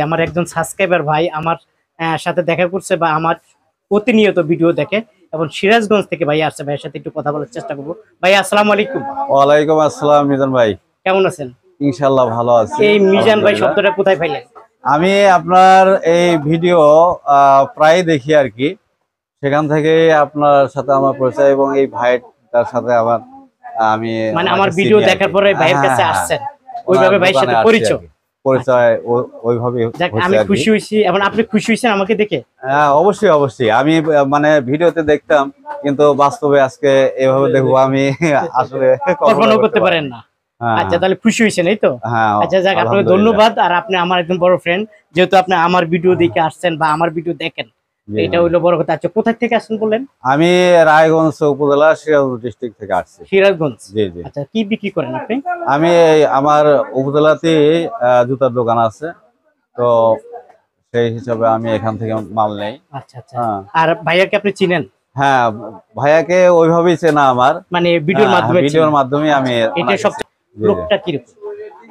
আমার একজন সাবস্ক্রাইবার ভাই আমার সাথে দেখা করছে বা আমার প্রতিনিয়ত ভিডিও দেখে এবং সিরাজগঞ্জ থেকে ভাই আসছে। ভাইয়ের সাথে একটু কথা বলার চেষ্টা করবো। ভাই আসসালামু আলাইকুম। ওয়ালাইকুম আসসালাম মিজান ভাই, কেমন আছেন? ইনশাআল্লাহ ভালো আছি। এই মিজান ভাই শব্দটা কোথায় পাইলেন? আমি আপনার এই ভিডিও প্রায় দেখি আর কি, সেখান থেকে আপনার সাথে আমার পরিচয় এবং এই ভাইটার সাথে আমি মানে আমার ভিডিও দেখার পরে ভাইয়ের কাছে আসছেন, ওইভাবে ভাইয়ের সাথে পরিচয় ওইভাবে। আমি খুশি হয়েছি এবং আপনি খুশি হয়েছেন আমাকে দেখে? হ্যাঁ অবশ্যই অবশ্যই, আমি মানে ভিডিওতে দেখতাম কিন্তু বাস্তবে আজকে এভাবে দেখবো আমি আসলে কল্পনা করতে পারেন না। আচ্ছা তাহলে খুশি হয়েছেন এই তো? আচ্ছা যাক, আপনাকে ধন্যবাদ। আর আপনি আমার একদম বড় ফ্রেন্ড, যেহেতু আপনি আমার ভিডিও দেখে আসছেন বা আমার ভিডিও দেখেন, এটা হইলো বড় কথা। আচ্ছা কোথা থেকে আসছেন বললেন? আমি রায়গঞ্জ উপজেলা সিরাজগঞ্জ ডিস্ট্রিক্ট থেকে আসছি। সিরাজগঞ্জ? জি জি। আচ্ছা কি বিক্রি করেন আপনি? আমি আমার উপজেলাতে জুতার দোকান আছে, তো সেই হিসাবে আমি এখান থেকে মাল নেই। আচ্ছা আচ্ছা। আর ভাইয়াকে আপনি চিনেন? হ্যাঁ ভাইয়াকে ওইভাবেই চেনা আমার, মানে ভিডিওর মাধ্যমে আমি। এটা সবচেয়ে লোকটা কি রকম?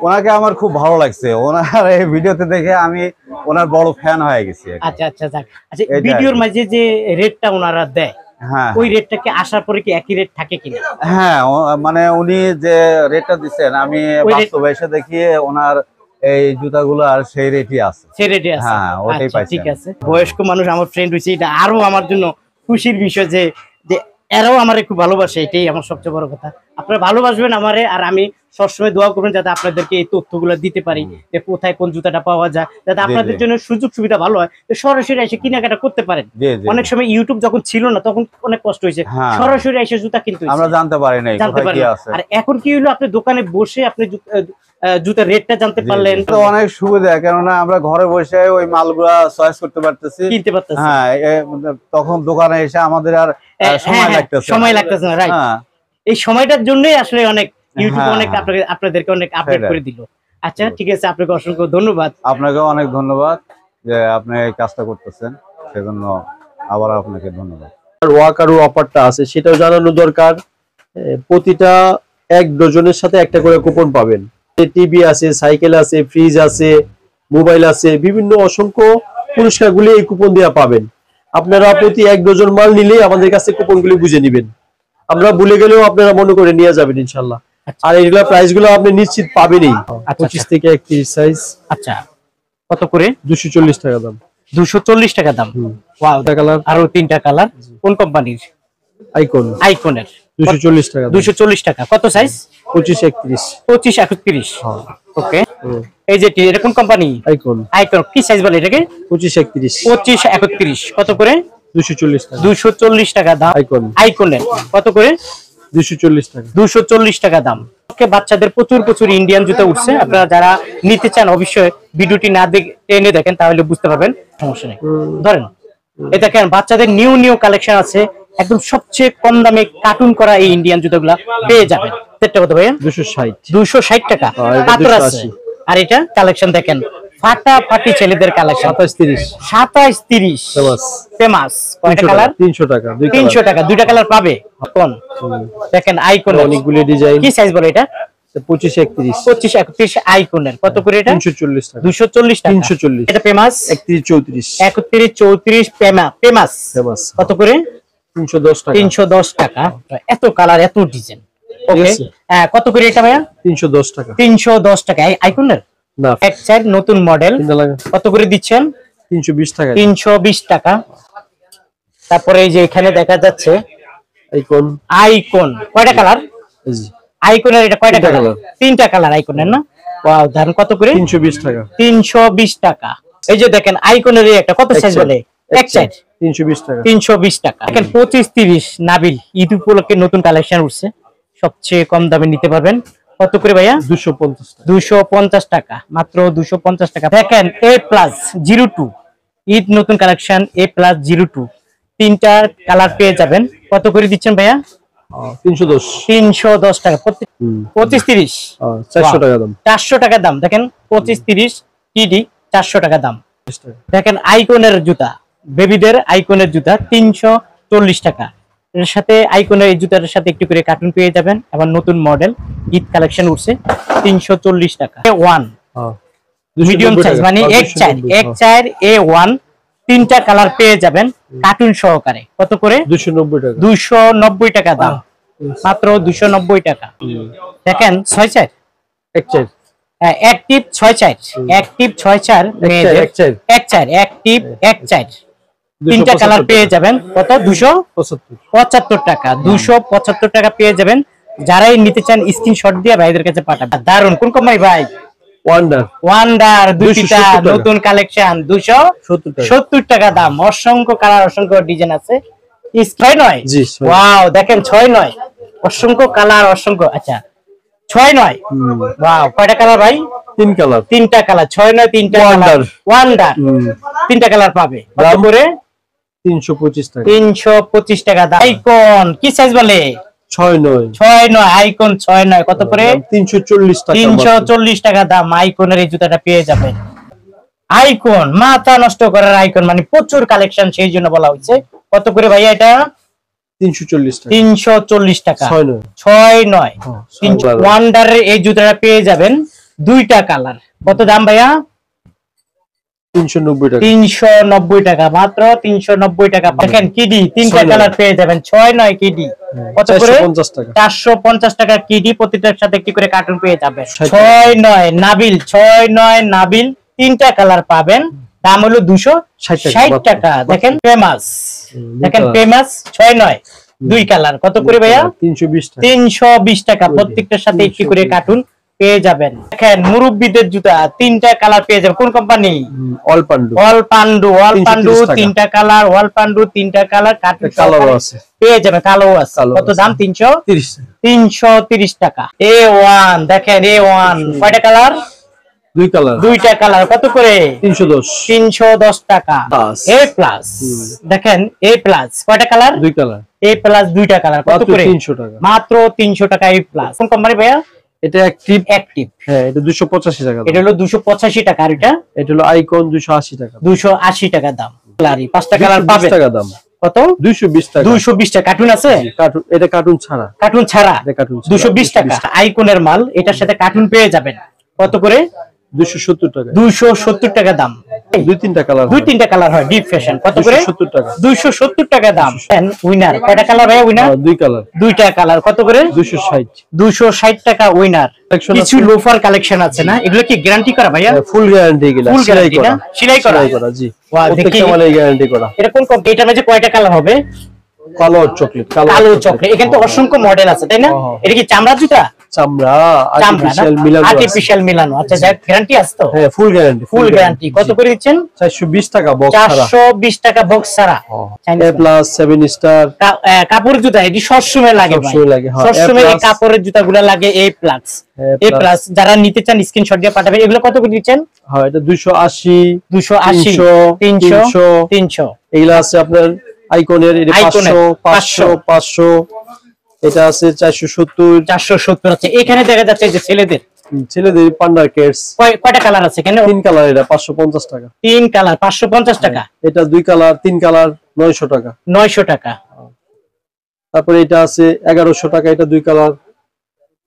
ওনাকে আমার খুব ভালো লাগছে, ওনার এই ভিডিওতে দেখে আমি ওনার বড় ফ্যান হয়ে গেছি। আচ্ছা আচ্ছা যাক। আচ্ছা ভিডিওর মাঝে যে রেটটা ওনারা দেয়, হ্যাঁ ওই রেটটা কি আসার পরে কি একই রেট থাকে কিনা? হ্যাঁ মানে উনি যে রেটটা দিচ্ছেন আমি বাস্তবে এসে দেখি ওনার এই জুতাগুলো আর সেই রেটই আছে। সেই রেটই আছে? হ্যাঁ ওটাই পাইছি। ঠিক আছে। বয়স্ক মানুষ আমার ফ্রেন্ড হইছে, এটা আরো আমার জন্য খুশির বিষয় যে এরাও আমারে খুব ভালোবাসে, এটাই আমার সবচেয়ে বড় কথা। আপনারা ভালোবাসবেন আমারে, আর আমি সবসময় দোয়া করবেন যাতে আপনাদেরকে এই তথ্যগুলো দিতে পারি, যে কোথায় কোন জুতাটা পাওয়া যায়, যাতে আপনাদের জন্য সুযোগ সুবিধা ভালো হয়, সরাসরি এসে কেনাকাটা করতে পারেন। অনেক সময় ইউটিউব যখন ছিল না তখন অনেক কষ্ট হয়েছে, সরাসরি এসে জুতা কিনতে আমরা জানতে পারি না কোথায় কি আছে। আর এখন কি হলো, আপনি দোকানে বসে আপনি জুতার রেটটা জানতে পারলেন, তো অনেক সুবিধা, কেননা আমরা ঘরে বসে ওই মালগুলা চয়েস করতে পারতেছি, কিনতে পারতেছি। হ্যাঁ তখন দোকানে এসে আমাদের আর সময় লাগতেছে না। রাইট, এই সময়টার জন্যই আসলে অনেক ইউটিউব অনেক আপনাদেরকে অনেক আপডেট করে দিল। আচ্ছা ঠিক আছে, আপনাকে অসংখ্য ধন্যবাদ। আপনাকেও অনেক ধন্যবাদ যে আপনি এই কাজটা করতেছেন, সেজন্য আবার আপনাকে ধন্যবাদ। ওয়াকারু অফারটা আছে সেটাও জানানো দরকার। প্রতিটা এক ডজনের সাথে একটা করে কুপন পাবেন। টিভি আছে, সাইকেল আছে, ফ্রিজ আছে, মোবাইল আছে, বিভিন্ন অসংখ্য পুরস্কারগুলি এই কুপন দেওয়া পাবেন। আপনারা প্রতি এক ডজন মাল নিলেই আমাদের কাছে কুপনগুলি বুঝে নেবেন, আমরা ভুলে গেলেও আপনারা মনে করে নিয়ে যাবেন ইনশাল্লাহ। আর এইগুলা প্রাইস গুলো আপনি নিশ্চিত পাবেনই। 25 থেকে 31 সাইজ। আচ্ছা কত করে? 240 টাকা দাম। 240 টাকা দাম। ওয়াও, কালার আরো 3টা কালার। কোন কোম্পানির? আইকনের। 240 টাকা। 240 টাকা। কত সাইজ? 25 31। 25 31। ওকে। এই যে এটা কোন কোম্পানি? আইকন। কি সাইজ বলে এটাকে? 25 31। 25 31। কত করে? 240 টাকা। 240 টাকা দাম। আইকনের কত করে? 240 টাকা। 240 টাকা দাম। ওকে, বাচ্চাদের প্রচুর ইন্ডিয়ান জুতা উঠছে। আপনারা যারা নিতে চান অবশ্যই ভিডিওটি না টেনে দেখেন, তাহলে বুঝতে পারবেন। সমস্যা নেই, ধরেন এই দেখেন বাচ্চাদের নিউ কালেকশন আছে, একদম সবচেয়ে কম দামে কার্টুন করা এই ইন্ডিয়ান জুতাগুলা পেয়ে যাবেন। সেটা কত ভাইয়া? 260 টাকা। কাতর আছে। আর এটা কালেকশন দেখেন, ফাটাফাটি ছেলেদের কালেকশন। 27 30 ফেমাস। কয়টা কালার? 300 টাকা। 300 টাকা, দুইটা কালার পাবে। কোন দেখেন আইকন, অনেকগুলো ডিজাইন। কি সাইজ বলে এটা? 25 31। 25 31 আইকনের। কত করে এটা? 340 টাকা। 240 টাকা। 340। এটা ফেমাস। 31 34। 31 34 ফেমাস। কত করে? 310 টাকা। 310 টাকা। এত কালার, এত ডিজাইন। ওকে, হ্যাঁ কত করে এটা ভাইয়া? 310 টাকা। 310 টাকা আইকনের। না, এক সাইড নতুন মডেল। কত করে দিচ্ছেন? 320 টাকা। 320 টাকা। তারপরে এই যে এখানে দেখা যাচ্ছে আইকন। কয়টা কালার? আইকনের এটা কয়টা কালার? 3টা কালার আইকনের না? ওয়াও, দারুন। কত করে? 320 টাকা। 320 টাকা। এই যে দেখেন আইকনের একটা কত সাইজ বলে? এক সাইড 320 টাকা। 320 টাকা। দেখেন 25 30 নাবিল ঈদ উপলক্ষে নতুন কালেকশন উঠছে, সবচেয়ে কম দামে নিতে পারবেন। কত করে ভাইয়া? 250 টাকা। 250 টাকা, মাত্র 250 টাকা। দেখেন A+02 ঈদ নতুন কালেকশন, A+02 3টা কালার পেয়ে যাবেন। কত করে দিচ্ছেন ভাইয়া? 310 টাকা। 25 30 400 টাকা দাম। 400 টাকা দাম। দেখেন 25 30 টিডি 400 টাকা দাম। দেখেন আইকনের জুতা, বেবিদের আইকনের জুতা 340 টাকা। এর সাথে আইকনের এই জুতার সাথে একটু করে কার্টুন পেয়ে যাবেন, এবং নতুন মডেল ঈদ কালেকশন উঠছে 340 টাকা। ওয়ান মিডিয়াম সাইজ মানে এক চার A1 তিনটা কালার পেয়ে যাবেন কার্টুন সহকারে। কত করে? 290 টাকা দাম, মাত্র 290 টাকা। দেখেন 6-4 অ্যাক্টিভ 6-4 অ্যাক্টিভ 6-4 অ্যাক্টিভ তিনটা কালার পেয়ে যাবেন। কত? 275 টাকা। 275 টাকা পেয়ে যাবেন। যারাই নিতে চান স্ক্রিনশট দিয়ে ভাইদের কাছে পাঠাবেন। দারুন। কোন কোম্পানি ভাই? ওয়ান্ডার দুইটা নতুন কালেকশন 270 টাকা দাম। অসংখ্য কালার অসংখ্য ডিজাইন আছে। 6-9 ওয়াও দেখেন 6-9 অসংখ্য কালার অসংখ্য। আচ্ছা 6-9 ওয়াও কয়টা কালার ভাই? তিনটা কালার 6-9 তিনটা কালার ওয়ান্ডার তিনটা কালার পাবে। কত করে? 325 টাকা দাম। আইকন কি সাইজ বলে? 6-9 আইকন 6-9 কত করে? 340 টাকা দাম। আইকনের এই জুতাটা পেয়ে যাবেন। আইকন মাথা নষ্ট করার আইকন মানে প্রচুর কালেকশন, সেই জন্য বলা হচ্ছে। কত করে ভাইয়া এটা? 340 টাকা। 6-9 ওয়ান্ডারের এই জুতাটা পেয়ে যাবেন দুইটা কালার। কত দাম ভাইয়া? 390 টাকা, মাত্র 390 টাকা। দেখেন কিডি তিনটা কালার পেয়ে যাবেন। 6-9 কিডি কত করে? 450 টাকা কিডি। প্রতিটার সাথে একটি করে কার্টুন পেয়ে যাবেন। 6-9 নাবিল 6-9 নাবিল তিনটা কালার পাবেন। দাম হলো 260 টাকা। দেখেন ফেমাস 6-9 দুই কালার। কত করে ভাইয়া? 320 টাকা। প্রত্যেকটার সাথে একটি করে কার্টুন পেয়ে যাবেন। দেখেন মুরব্বিদের জুতা তিনটা কালার পেয়ে যাবেন। কোন কোম্পানি? অল পান্ডু তিনটা কালার। অল পান্ডু তিনটা কালার কার্টুন পেয়ে যাবেন। কালো আছে। কত দাম? 330 টাকা। A1 দেখেন A1 কয়টা কালার? দুইটা কালার। কত করে? 310 টাকা। A প্লাস দেখেন A প্লাস কয়টা কালার? A প্লাস দুইটা কালার। কত করে? 300 টাকা, মাত্র 300 টাকা। A প্লাস কোন কোম্পানি ভাইয়া? এটা অ্যাক্টিভ হ্যাঁ, এটা 285 টাকা। এটা হলো 285 টাকা। আর এটা হলো আইকন 280 টাকা। 280 টাকা দাম। কালারই পাঁচটা কালার পাবেন। টাকা দাম। কত? 220 টাকা। 220 টাকা। কার্টুন আছে? এটা কার্টুন ছাড়া। 220 টাকা। আইকনের মাল, এটার সাথে কার্টুন পেয়ে যাবেন। কত করে? 270 টাকা। 270 টাকা দাম। দুই তিনটা কালার হয় ডিপ ফ্যাশন। কত করে? 270 টাকা। 270 টাকা দাম। উইনার কয়টা কালার ভাই? উইনার দুইটা কালার। কত করে? 260 টাকা উইনার। কিছু লোফার কালেকশন আছে না, এগুলো কি গ্যারান্টি করা ভাইয়া? Full guarantee. সেলাই করা জি। প্রত্যেকটা মালে গ্যারান্টি করা। এটা কোন এটার মধ্যে কয়টা কালার হবে? কালো চকলেট। এখানে তো অসংখ্য মডেল আছে তাই না? এটা কি চামড়া জুতা? চামড়া আর্টিফিশিয়াল মিলানো। আচ্ছা গ্যারান্টি আছে তো? হ্যাঁ ফুল গ্যারান্টি। কত করে দিচ্ছেন? 420 টাকা বক্স ছাড়া। 420 টাকা বক্স ছাড়া। A প্লাস 7 স্টার কাপড় জুতা এটি সবসময় লাগে ভাই। সবসময় এই কাপড়ের জুতাগুলো লাগে। A প্লাস যারা নিতে চান স্ক্রিনশট দিয়ে পাঠাবেন। এগুলো কত করে দিচ্ছেন? হ্যাঁ এটা 280 300 এগুলা আছে আপনার আইকনের। এটা 500 এটা আছে 470 আছে। এখানে দেখা যাচ্ছে যে ছেলেদের পান্ডা কেটস কয়টা কালার আছে? এখানে 3 কালার। এটা 550 টাকা। 3 কালার 550 টাকা। এটা 2 কালার 3 কালার 900 টাকা। 900 টাকা। তারপরে এটা আছে 1100 টাকা। এটা 2 কালার।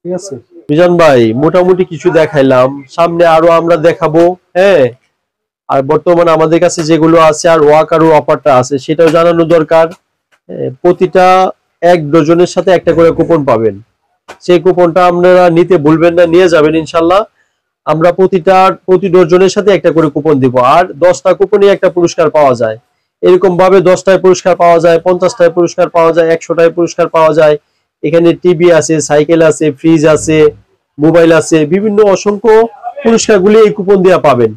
ঠিক আছে মিজান ভাই, মোটামুটি কিছু দেখাইলাম, সামনে আরো আমরা দেখাবো। হ্যাঁ আর বর্তমানে আমাদের কাছে যেগুলো আছে আর ওয়াকারু অফারটা আছে সেটাও জানানো দরকার। প্রতিটা 1 ডজনের সাথে একটা করে কুপন পাবেন। সেই কুপনটা আপনারা নিতে ভুলবেন না, নিয়ে যাবেন ইনশাল্লাহ। আমরা প্রতি ডজনের সাথে একটা করে কুপন দিব। আর 10টা কুপনে একটা পুরস্কার পাওয়া যায়। এরকম ভাবে 10টায় পুরস্কার পাওয়া যায়, 50টায় পুরস্কার পাওয়া যায়, 100টায় পুরস্কার পাওয়া যায়। এখানে টিভি আছে, সাইকেল আছে, ফ্রিজ আছে, মোবাইল আছে, বিভিন্ন অসংখ্য পুরস্কারগুলি এই কুপন দিয়ে পাবেন।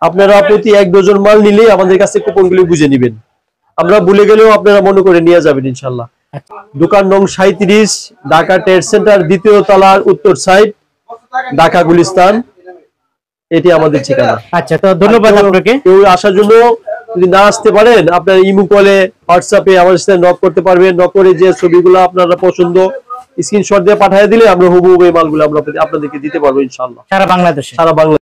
আপনারা প্রতি 1 ডজন মাল নিলেই আমাদের কাছে কুপনগুলি বুঝে নেবেন। আমরা ভুলে গেলেও আপনারা মনে করে নিয়ে যাবেন ইনশাল্লাহ। দোকান নং 37, ঢাকা ট্রেড সেন্টার, 2য় তলার উত্তর সাইড, ঢাকা গুলিস্তান। এটি আমাদের ঠিকানা। আচ্ছা তো ধন্যবাদ আপনাকে। কেউ আসার জন্য যদি না আসতে পারেন, আপনার ইমো কলে, হোয়াটসঅ্যাপে আমার সাথে নক করতে পারবেন। নক করে যে ছবিগুলো আপনারা পছন্দ স্ক্রিনশট দিয়ে পাঠিয়ে দিলে আমরা হুবহু এই মালগুলো আমরা আপনাদেরকে দিতে পারবো ইনশাআল্লাহ। সারা বাংলাদেশে।